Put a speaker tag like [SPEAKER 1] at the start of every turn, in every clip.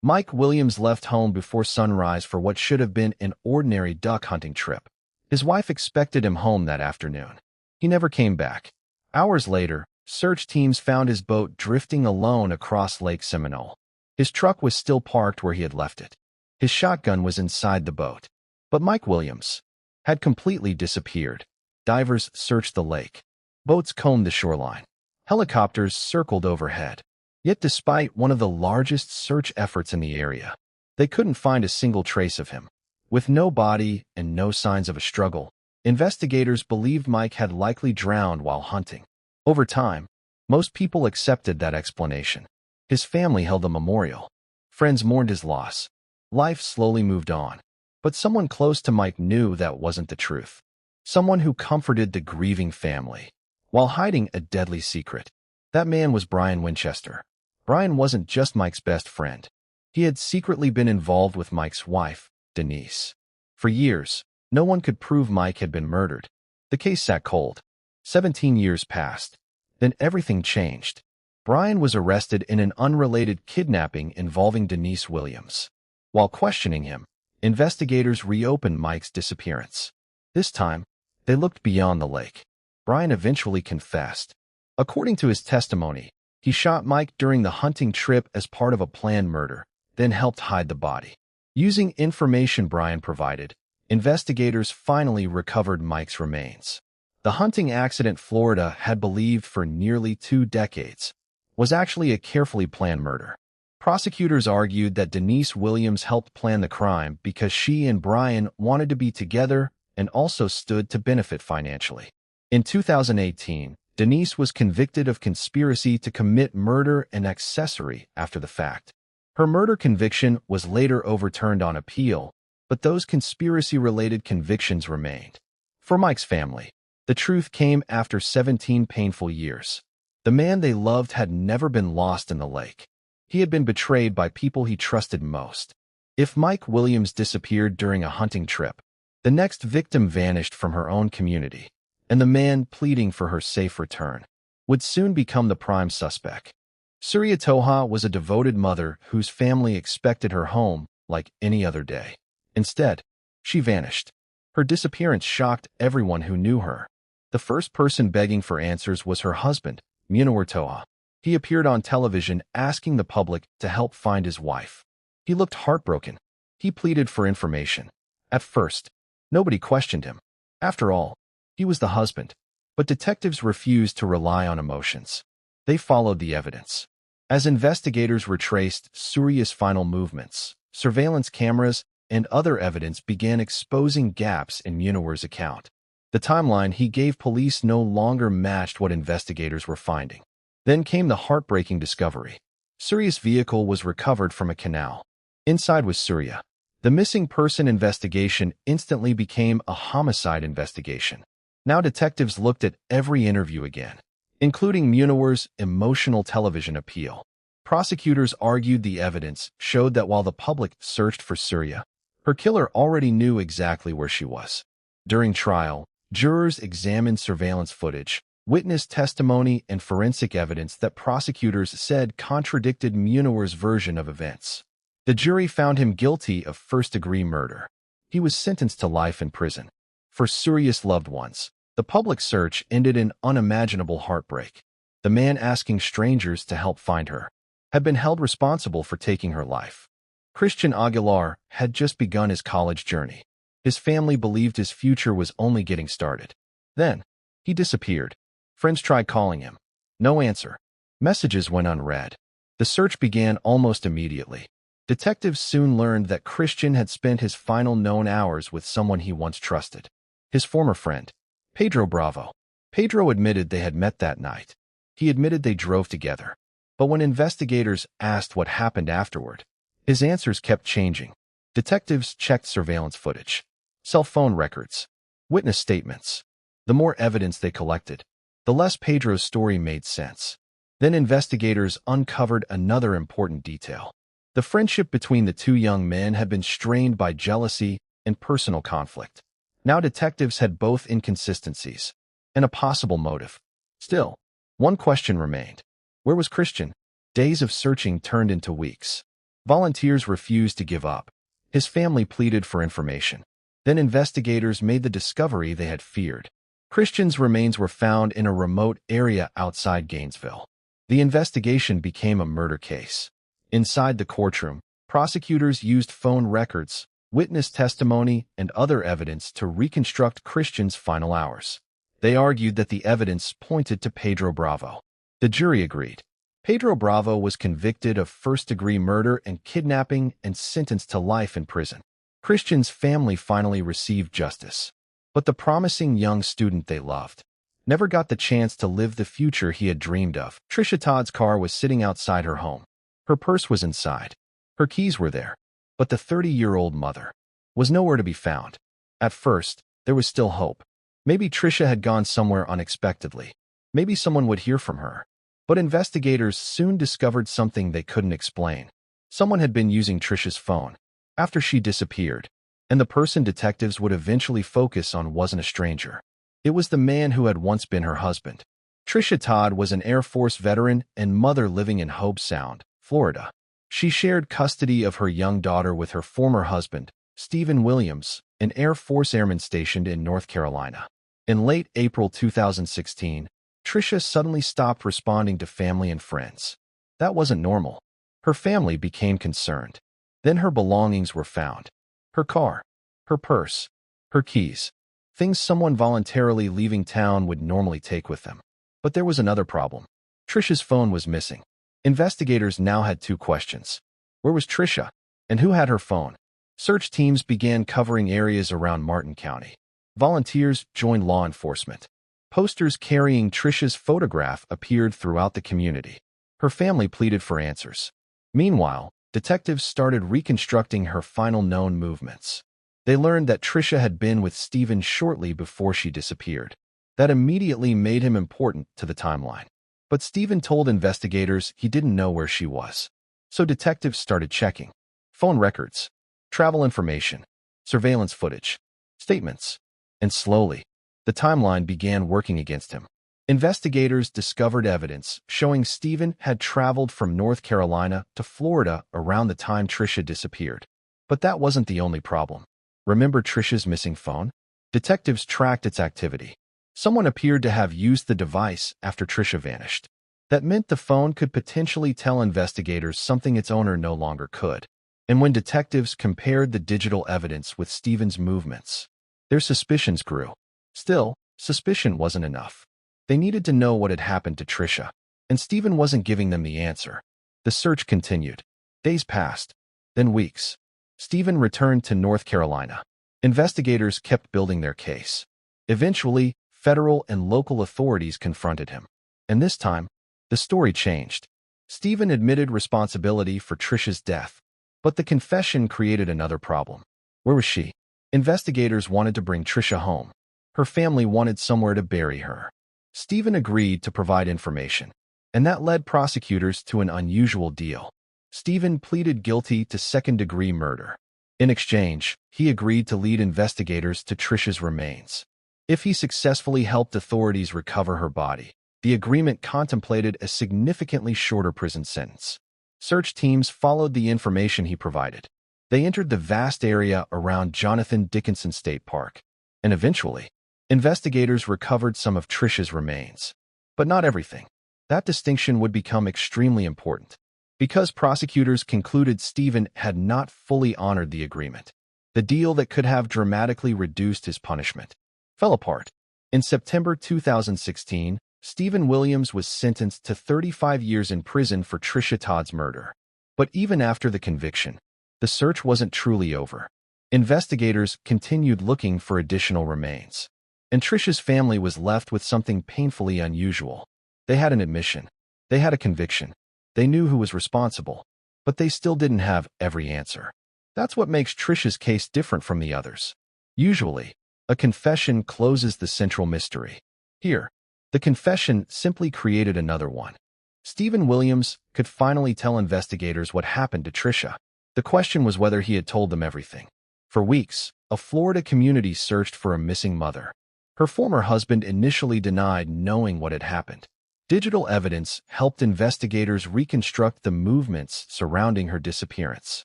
[SPEAKER 1] Mike Williams left home before sunrise for what should have been an ordinary duck hunting trip. His wife expected him home that afternoon. He never came back. Hours later, search teams found his boat drifting alone across Lake Seminole. His truck was still parked where he had left it. His shotgun was inside the boat. But Mike Williams had completely disappeared. Divers searched the lake. Boats combed the shoreline. Helicopters circled overhead. Yet despite one of the largest search efforts in the area, they couldn't find a single trace of him. With no body and no signs of a struggle, investigators believed Mike had likely drowned while hunting. Over time, most people accepted that explanation. His family held a memorial. Friends mourned his loss. Life slowly moved on. But someone close to Mike knew that wasn't the truth. Someone who comforted the grieving family while hiding a deadly secret. That man was Brian Winchester. Brian wasn't just Mike's best friend. He had secretly been involved with Mike's wife, Denise. For years, no one could prove Mike had been murdered. The case sat cold. 17 years passed. Then everything changed. Brian was arrested in an unrelated kidnapping involving Denise Williams. While questioning him, investigators reopened Mike's disappearance. This time, they looked beyond the lake. Brian eventually confessed. According to his testimony, he shot Mike during the hunting trip as part of a planned murder, then helped hide the body. Using information Brian provided, investigators finally recovered Mike's remains. The hunting accident Florida had believed for nearly 2 decades was actually a carefully planned murder. Prosecutors argued that Denise Williams helped plan the crime because she and Brian wanted to be together and also stood to benefit financially. In 2018, Denise was convicted of conspiracy to commit murder and accessory after the fact. Her murder conviction was later overturned on appeal, but those conspiracy-related convictions remained. For Mike's family, the truth came after 17 painful years. The man they loved had never been lost in the lake. He had been betrayed by people he trusted most. If Mike Williams disappeared during a hunting trip, the next victim vanished from her own community, and the man pleading for her safe return would soon become the prime suspect. Surya Toha was a devoted mother whose family expected her home like any other day. Instead, she vanished. Her disappearance shocked everyone who knew her. The first person begging for answers was her husband, Surya Toha. He appeared on television asking the public to help find his wife. He looked heartbroken. He pleaded for information. At first, nobody questioned him. After all, he was the husband. But detectives refused to rely on emotions. They followed the evidence. As investigators retraced Surya's final movements, surveillance cameras and other evidence began exposing gaps in Munir's account. The timeline he gave police no longer matched what investigators were finding. Then came the heartbreaking discovery. Surya's vehicle was recovered from a canal. Inside was Surya. The missing person investigation instantly became a homicide investigation. Now detectives looked at every interview again, including Munir's emotional television appeal. Prosecutors argued the evidence showed that while the public searched for Surya, her killer already knew exactly where she was. During trial, jurors examined surveillance footage, witness testimony, and forensic evidence that prosecutors said contradicted Munir's version of events. The jury found him guilty of first-degree murder. He was sentenced to life in prison. For Surya's loved ones, the public search ended in unimaginable heartbreak. The man asking strangers to help find her had been held responsible for taking her life. Christian Aguilar had just begun his college journey. His family believed his future was only getting started. Then, he disappeared. Friends tried calling him. No answer. Messages went unread. The search began almost immediately. Detectives soon learned that Christian had spent his final known hours with someone he once trusted. His former friend, Pedro Bravo. Pedro admitted they had met that night. He admitted they drove together. But when investigators asked what happened afterward, his answers kept changing. Detectives checked surveillance footage, cell phone records, witness statements. The more evidence they collected, the less Pedro's story made sense. Then investigators uncovered another important detail. The friendship between the two young men had been strained by jealousy and personal conflict. Now detectives had both inconsistencies and a possible motive. Still, one question remained. Where was Christian? Days of searching turned into weeks. Volunteers refused to give up. His family pleaded for information. Then investigators made the discovery they had feared. Christian's remains were found in a remote area outside Gainesville. The investigation became a murder case. Inside the courtroom, prosecutors used phone records, witness testimony, and other evidence to reconstruct Christian's final hours. They argued that the evidence pointed to Pedro Bravo. The jury agreed. Pedro Bravo was convicted of first-degree murder and kidnapping and sentenced to life in prison. Christian's family finally received justice. But the promising young student they loved never got the chance to live the future he had dreamed of. Tricia Todd's car was sitting outside her home. Her purse was inside. Her keys were there. But the 30-year-old mother was nowhere to be found. At first, there was still hope. Maybe Tricia had gone somewhere unexpectedly. Maybe someone would hear from her. But investigators soon discovered something they couldn't explain. Someone had been using Tricia's phone after she disappeared, and the person detectives would eventually focus on wasn't a stranger. It was the man who had once been her husband. Tricia Todd was an Air Force veteran and mother living in Hobe Sound, Florida. She shared custody of her young daughter with her former husband, Stephen Williams, an Air Force airman stationed in North Carolina. In late April 2016, Tricia suddenly stopped responding to family and friends. That wasn't normal. Her family became concerned. Then her belongings were found. Her car, her purse, her keys. Things someone voluntarily leaving town would normally take with them. But there was another problem. Tricia's phone was missing. Investigators now had two questions. Where was Tricia? And who had her phone? Search teams began covering areas around Martin County. Volunteers joined law enforcement. Posters carrying Tricia's photograph appeared throughout the community. Her family pleaded for answers. Meanwhile, detectives started reconstructing her final known movements. They learned that Tricia had been with Stephen shortly before she disappeared. That immediately made him important to the timeline. But Stephen told investigators he didn't know where she was. So detectives started checking. Phone records, travel information, surveillance footage, statements. And slowly, the timeline began working against him. Investigators discovered evidence showing Stephen had traveled from North Carolina to Florida around the time Tricia disappeared. But that wasn't the only problem. Remember Tricia's missing phone? Detectives tracked its activity. Someone appeared to have used the device after Tricia vanished. That meant the phone could potentially tell investigators something its owner no longer could. And when detectives compared the digital evidence with Stephen's movements, their suspicions grew. Still, suspicion wasn't enough. They needed to know what had happened to Tricia, and Stephen wasn't giving them the answer. The search continued. Days passed, then weeks. Stephen returned to North Carolina. Investigators kept building their case. Eventually, federal and local authorities confronted him. And this time, the story changed. Stephen admitted responsibility for Tricia's death, but the confession created another problem. Where was she? Investigators wanted to bring Tricia home. Her family wanted somewhere to bury her. Stephen agreed to provide information, and that led prosecutors to an unusual deal. Stephen pleaded guilty to second-degree murder. In exchange, he agreed to lead investigators to Tricia's remains. If he successfully helped authorities recover her body, the agreement contemplated a significantly shorter prison sentence. Search teams followed the information he provided. They entered the vast area around Jonathan Dickinson State Park, and eventually, investigators recovered some of Tricia's remains. But not everything. That distinction would become extremely important, because prosecutors concluded Stephen had not fully honored the agreement. The deal that could have dramatically reduced his punishment fell apart. In September 2016, Stephen Williams was sentenced to 35 years in prison for Tricia Todd's murder. But even after the conviction, the search wasn't truly over. Investigators continued looking for additional remains. And Tricia's family was left with something painfully unusual. They had an admission. They had a conviction. They knew who was responsible. But they still didn't have every answer. That's what makes Tricia's case different from the others. Usually, a confession closes the central mystery. Here, the confession simply created another one. Stephen Williams could finally tell investigators what happened to Tricia. The question was whether he had told them everything. For weeks, a Florida community searched for a missing mother. Her former husband initially denied knowing what had happened. Digital evidence helped investigators reconstruct the movements surrounding her disappearance.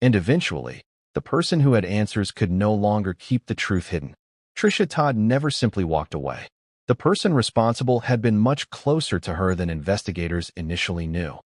[SPEAKER 1] And eventually, the person who had answers could no longer keep the truth hidden. Tricia Todd never simply walked away. The person responsible had been much closer to her than investigators initially knew.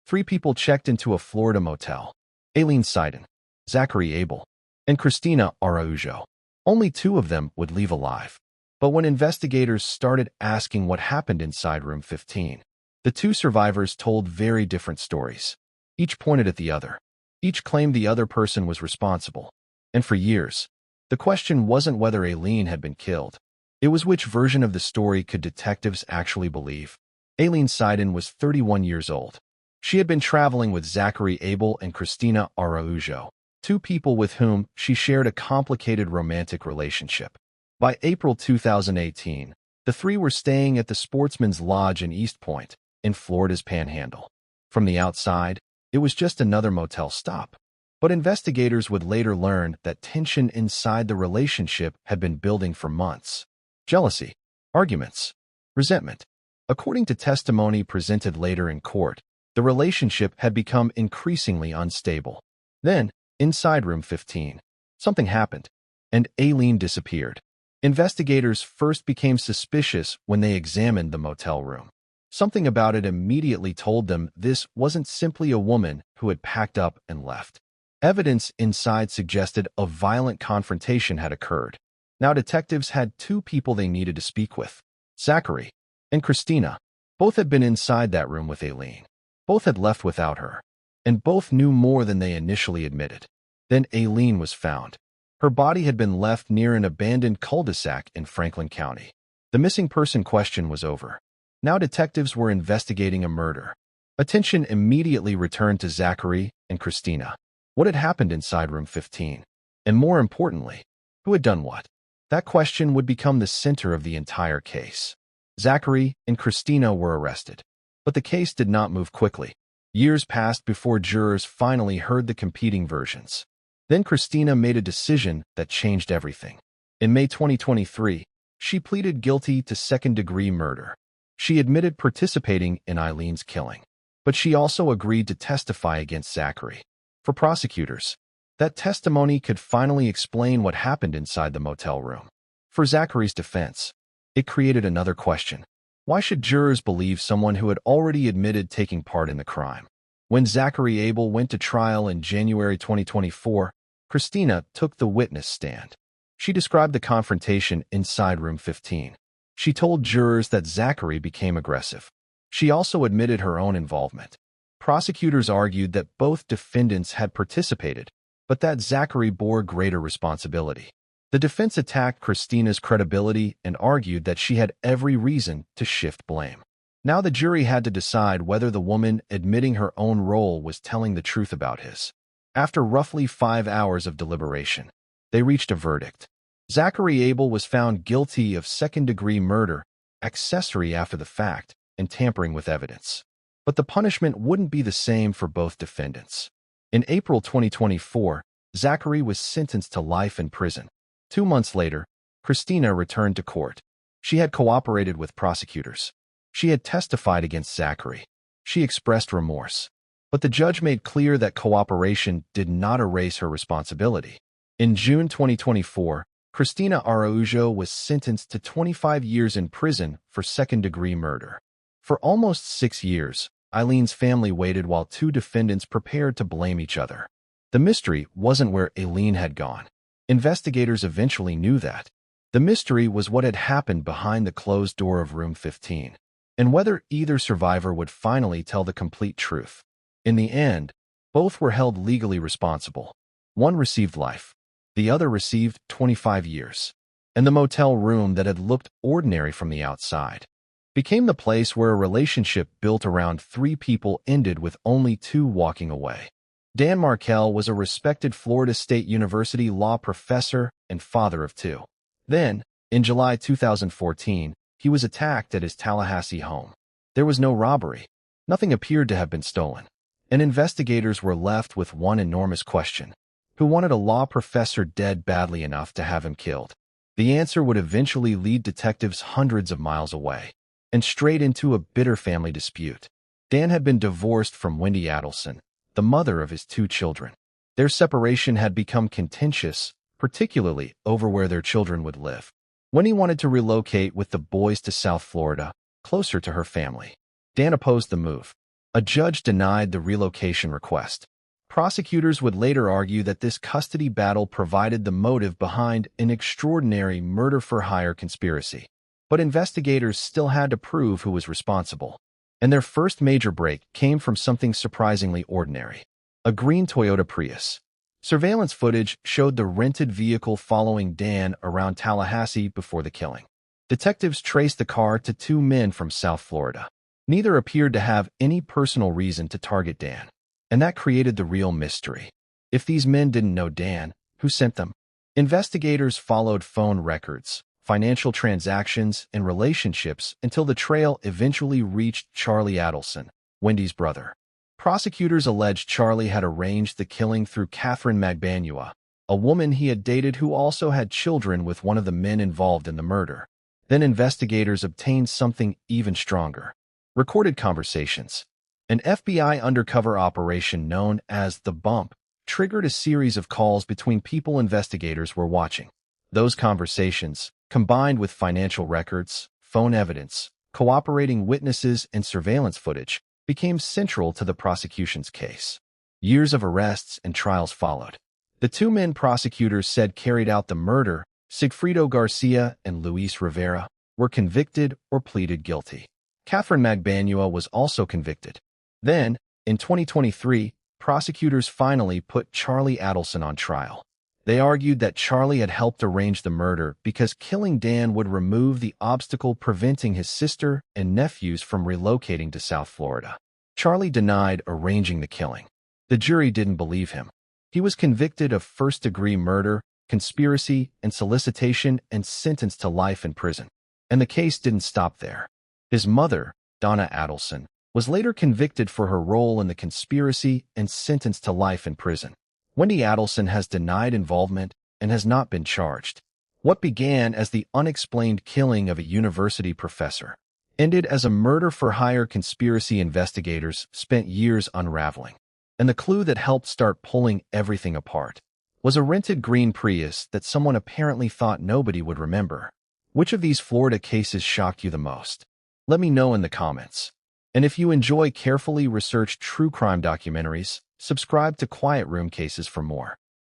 [SPEAKER 1] 3 people checked into a Florida motel: Aileen Seiden, Zachary Abel, and Christina Araujo. Only 2 of them would leave alive. But when investigators started asking what happened inside room 15, the 2 survivors told very different stories. Each pointed at the other. Each claimed the other person was responsible. And for years, the question wasn't whether Aileen had been killed. It was which version of the story could detectives actually believe. Aileen Seiden was 31 years old. She had been traveling with Zachary Abel and Christina Araujo, 2 people with whom she shared a complicated romantic relationship. By April 2018, the 3 were staying at the Sportsman's Lodge in East Point, in Florida's Panhandle. From the outside, it was just another motel stop. But investigators would later learn that tension inside the relationship had been building for months. Jealousy, arguments, resentment. According to testimony presented later in court, the relationship had become increasingly unstable. Then, inside room 15, something happened, and Aileen disappeared. Investigators first became suspicious when they examined the motel room. Something about it immediately told them this wasn't simply a woman who had packed up and left. Evidence inside suggested a violent confrontation had occurred. Now detectives had 2 people they needed to speak with: Zachary and Christina. Both had been inside that room with Aileen. Both had left without her. And both knew more than they initially admitted. Then Aileen was found. Her body had been left near an abandoned cul-de-sac in Franklin County. The missing person question was over. Now detectives were investigating a murder. Attention immediately returned to Zachary and Christina. What had happened inside room 15? And more importantly, who had done what? That question would become the center of the entire case. Zachary and Christina were arrested. But the case did not move quickly. Years passed before jurors finally heard the competing versions. Then Christina made a decision that changed everything. In May 2023, she pleaded guilty to second-degree murder. She admitted participating in Aileen's killing. But she also agreed to testify against Zachary. For prosecutors, that testimony could finally explain what happened inside the motel room. For Zachary's defense, it created another question. Why should jurors believe someone who had already admitted taking part in the crime? When Zachary Abel went to trial in January 2024, Christina took the witness stand. She described the confrontation inside room 15. She told jurors that Zachary became aggressive. She also admitted her own involvement. Prosecutors argued that both defendants had participated, but that Zachary bore greater responsibility. The defense attacked Christina's credibility and argued that she had every reason to shift blame. Now the jury had to decide whether the woman admitting her own role was telling the truth about his. After roughly 5 hours of deliberation, they reached a verdict. Zachary Abel was found guilty of second-degree murder, accessory after the fact, and tampering with evidence. But the punishment wouldn't be the same for both defendants. In April 2024, Zachary was sentenced to life in prison. 2 months later, Christina returned to court. She had cooperated with prosecutors. She had testified against Zachary. She expressed remorse. But the judge made clear that cooperation did not erase her responsibility. In June 2024, Christina Araujo was sentenced to 25 years in prison for second-degree murder. For almost 6 years, Aileen's family waited while 2 defendants prepared to blame each other. The mystery wasn't where Aileen had gone. Investigators eventually knew that. The mystery was what had happened behind the closed door of room 15, and whether either survivor would finally tell the complete truth. In the end, both were held legally responsible. One received life. The other received 25 years. And the motel room that had looked ordinary from the outside became the place where a relationship built around 3 people ended with only 2 walking away. Dan Markel was a respected Florida State University law professor and father of 2. Then, in July 2014, he was attacked at his Tallahassee home. There was no robbery. Nothing appeared to have been stolen. And investigators were left with one enormous question. Who wanted a law professor dead badly enough to have him killed? The answer would eventually lead detectives hundreds of miles away. and straight into a bitter family dispute. Dan had been divorced from Wendy Adelson, the mother of his 2 children. Their separation had become contentious, particularly over where their children would live. Wendy wanted to relocate with the boys to South Florida, closer to her family. Dan opposed the move. A judge denied the relocation request. Prosecutors would later argue that this custody battle provided the motive behind an extraordinary murder-for-hire conspiracy. But investigators still had to prove who was responsible. And their first major break came from something surprisingly ordinary: a green Toyota Prius. Surveillance footage showed the rented vehicle following Dan around Tallahassee before the killing. Detectives traced the car to 2 men from South Florida. Neither appeared to have any personal reason to target Dan. And that created the real mystery. If these men didn't know Dan, who sent them? Investigators followed phone records, financial transactions, and relationships until the trail eventually reached Charlie Adelson, Wendy's brother. Prosecutors alleged Charlie had arranged the killing through Catherine Magbanua, a woman he had dated who also had children with one of the men involved in the murder. Then investigators obtained something even stronger: recorded conversations. An FBI undercover operation known as The Bump triggered a series of calls between people investigators were watching. Those conversations, combined with financial records, phone evidence, cooperating witnesses, and surveillance footage, became central to the prosecution's case. Years of arrests and trials followed. The 2 men prosecutors said carried out the murder, Sigfredo Garcia and Luis Rivera, were convicted or pleaded guilty. Catherine Magbanua was also convicted. Then, in 2023, prosecutors finally put Charlie Adelson on trial. They argued that Charlie had helped arrange the murder because killing Dan would remove the obstacle preventing his sister and nephews from relocating to South Florida. Charlie denied arranging the killing. The jury didn't believe him. He was convicted of first-degree murder, conspiracy, and solicitation and sentenced to life in prison. And the case didn't stop there. His mother, Donna Adelson, was later convicted for her role in the conspiracy and sentenced to life in prison. Wendy Adelson has denied involvement and has not been charged. What began as the unexplained killing of a university professor ended as a murder-for-hire conspiracy investigators spent years unraveling. And the clue that helped start pulling everything apart was a rented green Prius that someone apparently thought nobody would remember. Which of these Florida cases shocked you the most? Let me know in the comments. And if you enjoy carefully researched true crime documentaries, subscribe to Quiet Room Cases for more.